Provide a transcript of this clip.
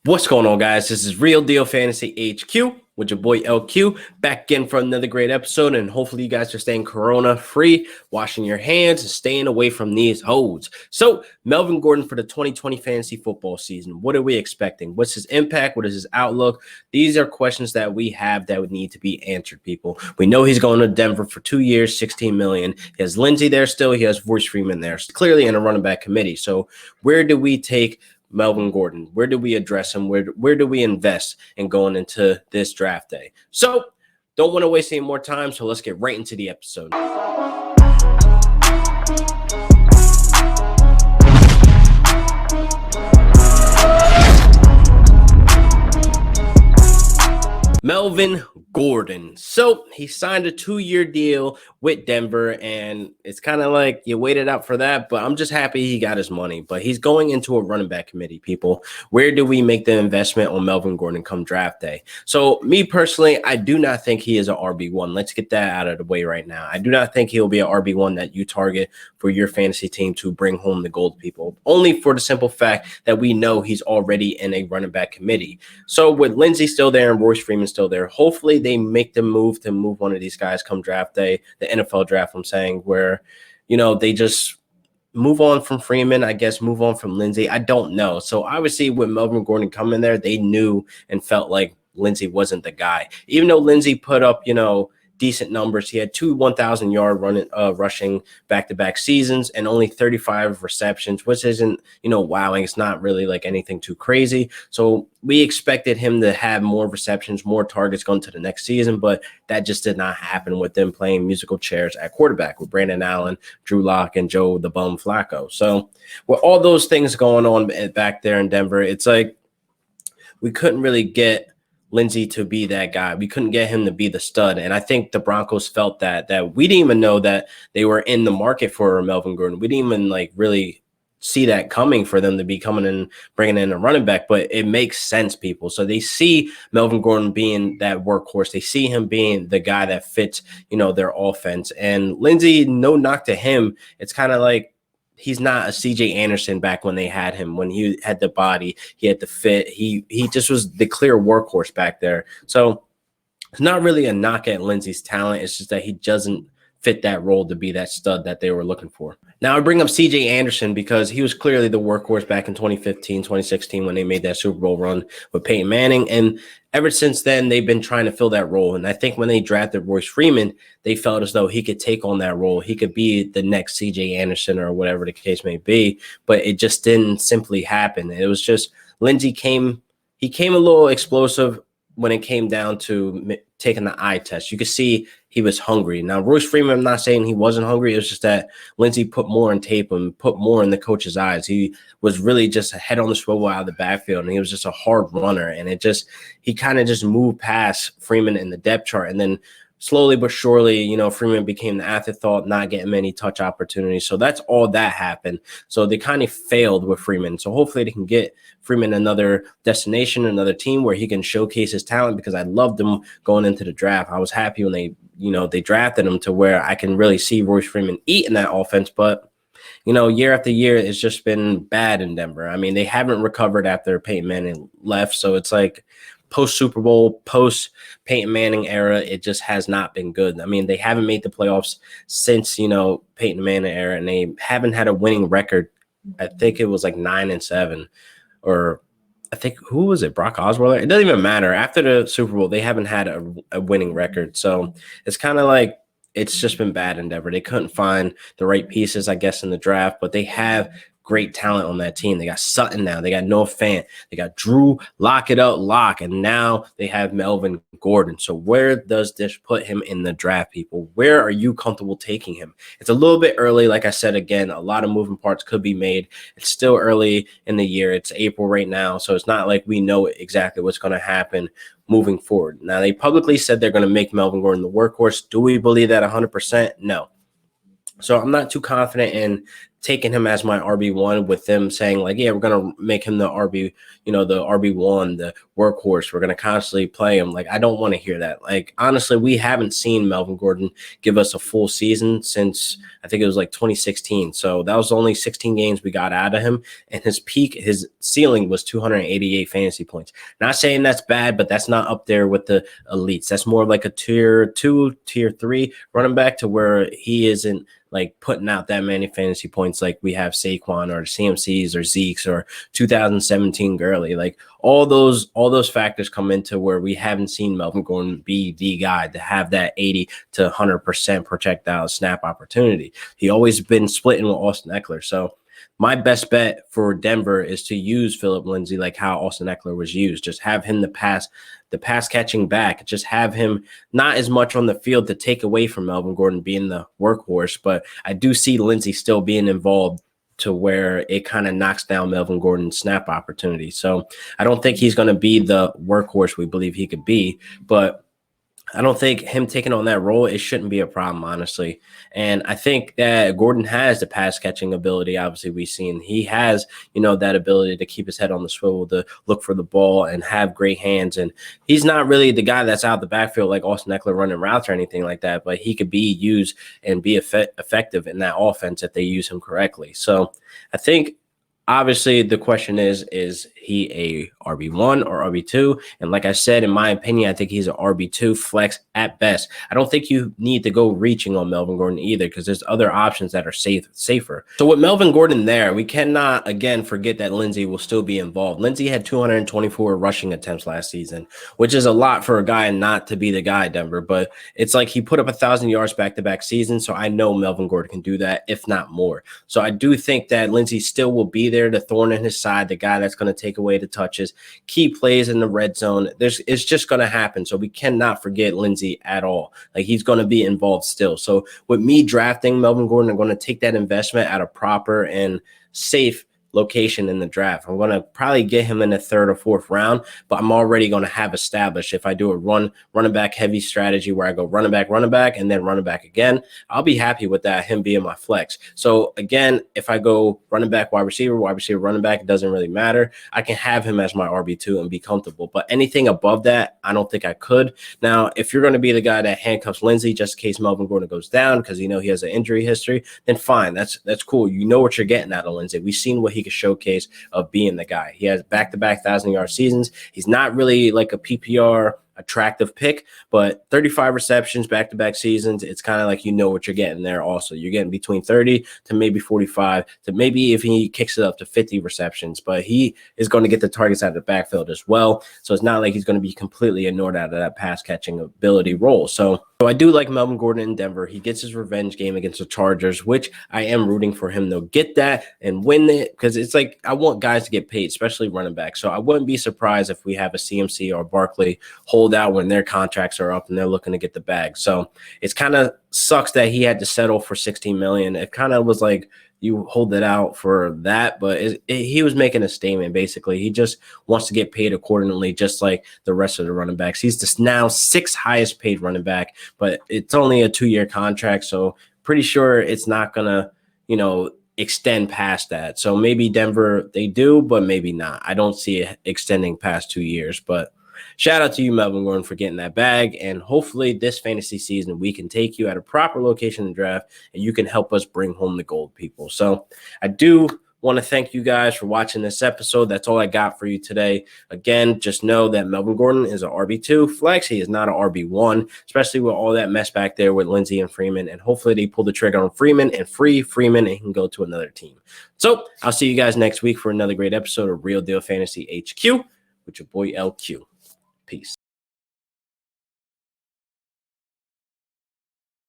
What's going on, guys? This is Real Deal Fantasy HQ with your boy LQ back in for another great episode. And hopefully you guys are staying corona free, washing your hands, and staying away from these hoes. So Melvin Gordon for the 2020 fantasy football season. What are we expecting? What's his impact? What is his outlook? These are questions that we have that would need to be answered, people. We know he's going to Denver for 2 years, $16 million. He has Lindsey there still. He has Royce Freeman there. Clearly in a running back committee. So where do we take Melvin Gordon? Where do we address him? Where do we invest in going into this draft day? So don't want to waste any more time, so let's get right into the episode. Melvin Gordon. So he signed a 2-year deal with Denver, and it's kind of like you waited out for that, but I'm just happy he got his money. But he's going into a running back committee, people. Where do we make the investment on Melvin Gordon come draft day? So me personally, I do not think he is an RB1. Let's get that out of the way right now. I do not think he'll be an RB1 that you target for your fantasy team to bring home the gold, people. Only for the simple fact that we know he's already in a running back committee. So with Lindsey still there and Royce Freeman still there, hopefully they make the move to move one of these guys come draft day, the NFL draft, I'm saying, where, they just move on from Freeman, I guess, move on from Lindsey. I don't know. So obviously with Melvin Gordon coming there, they knew and felt like Lindsey wasn't the guy. Even though Lindsey put up, decent numbers. He had 2 1,000-yard rushing back-to-back seasons and only 35 receptions, which isn't, wowing. It's not really like anything too crazy. So we expected him to have more receptions, more targets going to the next season, but that just did not happen with them playing musical chairs at quarterback with Brandon Allen, Drew Lock, and Joe the Bum Flacco. So with all those things going on back there in Denver, it's like we couldn't really get Lindsey to be that guy. We couldn't get him to be the stud. And I think the Broncos felt that we didn't even know that they were in the market for Melvin Gordon. We didn't even really see that coming for them to be coming in, bringing in a running back, but it makes sense, people. So they see Melvin Gordon being that workhorse. They see him being the guy that fits, their offense. And Lindsey, no knock to him. It's kind of like, he's not a CJ Anderson back when they had him, when he had the body, he had the fit. He just was the clear workhorse back there. So it's not really a knock at Lindsey's talent. It's just that he doesn't fit that role to be that stud that they were looking for. Now I bring up CJ Anderson because he was clearly the workhorse back in 2015, 2016 when they made that Super Bowl run with Peyton Manning. And ever since then, they've been trying to fill that role. And I think when they drafted Royce Freeman, they felt as though he could take on that role. He could be the next CJ Anderson or whatever the case may be, but it just didn't simply happen. It was just Lindsey came a little explosive when it came down to taking the eye test. You could see he was hungry. Now, Royce Freeman, I'm not saying he wasn't hungry. It was just that Lindsey put more on tape and put more in the coach's eyes. He was really just a head on the swivel out of the backfield, and he was just a hard runner. And he kind of just moved past Freeman in the depth chart. And then slowly but surely, Freeman became the afterthought, not getting many touch opportunities. So that's all that happened. So they kind of failed with Freeman. So hopefully they can get Freeman another destination, another team where he can showcase his talent, because I loved him going into the draft. I was happy when they drafted him to where I can really see Royce Freeman eat in that offense. But, year after year, it's just been bad in Denver. I mean, they haven't recovered after Peyton Manning left. So it's like, post-Super Bowl, post-Peyton Manning era, it just has not been good. I mean, they haven't made the playoffs since, Peyton Manning era, and they haven't had a winning record. I think it was like 9-7, or I think, who was it, Brock Osweiler? It doesn't even matter. After the Super Bowl, they haven't had a winning record. So it's kind of like it's just been bad endeavor. They couldn't find the right pieces, I guess, in the draft, but they have great talent on that team. They got Sutton now. They got Noah Fant. They got Drew Lock, and now they have Melvin Gordon. So where does this put him in the draft, people? Where are you comfortable taking him? It's a little bit early. Like I said, again, a lot of moving parts could be made. It's still early in the year. It's April right now, so it's not like we know exactly what's going to happen moving forward. Now, they publicly said they're going to make Melvin Gordon the workhorse. Do we believe that 100%? No. So I'm not too confident in taking him as my RB1 with them saying like, yeah, we're going to make him the RB, the RB1, the workhorse. We're going to constantly play him. Like, I don't want to hear that. Like, honestly, we haven't seen Melvin Gordon give us a full season since I think it was like 2016. So that was only 16 games we got out of him. And his ceiling was 288 fantasy points. Not saying that's bad, but that's not up there with the elites. That's more like a tier 2, tier 3 running back, to where he isn't like putting out that many fantasy points like we have Saquon or CMCs or Zeke's or 2017 Gurley. Like all those factors come into where we haven't seen Melvin Gordon be the guy to have that 80 to 100% projectile snap opportunity. He always been splitting with Austin Eckler. So my best bet for Denver is to use Phillip Lindsay like how Austin Eckler was used. Just have him the pass catching back. Just have him not as much on the field to take away from Melvin Gordon being the workhorse. But I do see Lindsay still being involved to where it kind of knocks down Melvin Gordon's snap opportunity. So I don't think he's going to be the workhorse we believe he could be, but I don't think him taking on that role, it shouldn't be a problem, honestly. And I think that Gordon has the pass catching ability. Obviously, we've seen he has, that ability to keep his head on the swivel, to look for the ball and have great hands. And he's not really the guy that's out the backfield like Austin Eckler running routes or anything like that, but he could be used and be effective in that offense if they use him correctly. So I think, obviously, the question is he a RB1 or RB2? And like I said, in my opinion, I think he's an RB2 flex at best. I don't think you need to go reaching on Melvin Gordon either, because there's other options that are safer. So with Melvin Gordon there, we cannot, again, forget that Lindsay will still be involved. Lindsay had 224 rushing attempts last season, which is a lot for a guy not to be the guy, Denver. But it's like he put up 1,000 yards back-to-back seasons, so I know Melvin Gordon can do that, if not more. So I do think that Lindsay still will be there, the thorn in his side, the guy that's going to take away the touches, key plays in the red zone. It's just going to happen. So we cannot forget Lindsay at all. Like, he's going to be involved still. So with me drafting Melvin Gordon, I'm going to take that investment at a proper and safe location in the draft. I'm going to probably get him in the 3rd or 4th round, but I'm already going to have established, if I do a running back heavy strategy where I go running back, and then running back again, I'll be happy with that, him being my flex. So again, if I go running back, wide receiver, running back, it doesn't really matter. I can have him as my RB2 and be comfortable, but anything above that, I don't think I could. Now, if you're going to be the guy that handcuffs Lindsay just in case Melvin Gordon goes down because he has an injury history, then fine. That's cool. You know what you're getting out of Lindsay. We've seen what he could showcase of being the guy. He has back-to-back 1,000-yard seasons. He's not really like a PPR attractive pick, but 35 receptions back-to-back seasons, it's kind of like what you're getting there also. You're getting between 30 to maybe 45 to maybe, if he kicks it up, to 50 receptions, but he is going to get the targets out of the backfield as well. So it's not like he's going to be completely ignored out of that pass-catching ability role. So I do like Melvin Gordon in Denver. He gets his revenge game against the Chargers, which I am rooting for him to get that and win it, because it's like I want guys to get paid, especially running back. So I wouldn't be surprised if we have a CMC or Barkley hold out when their contracts are up and they're looking to get the bag. So it's kind of sucks that he had to settle for $16 million. It kind of was like you hold it out for that, but he was making a statement. Basically, he just wants to get paid accordingly, just like the rest of the running backs. He's the now 6th highest paid running back, but it's only a 2-year contract, so pretty sure it's not gonna, extend past that. So maybe Denver, they do, but maybe not. I don't see it extending past 2 years, but shout out to you, Melvin Gordon, for getting that bag. And hopefully this fantasy season, we can take you at a proper location in the draft and you can help us bring home the gold, people. So I do want to thank you guys for watching this episode. That's all I got for you today. Again, just know that Melvin Gordon is an RB2 flex. He is not an RB1, especially with all that mess back there with Lindsay and Freeman. And hopefully they pull the trigger on Freeman and free Freeman and he can go to another team. So I'll see you guys next week for another great episode of Real Deal Fantasy HQ with your boy LQ. Peace.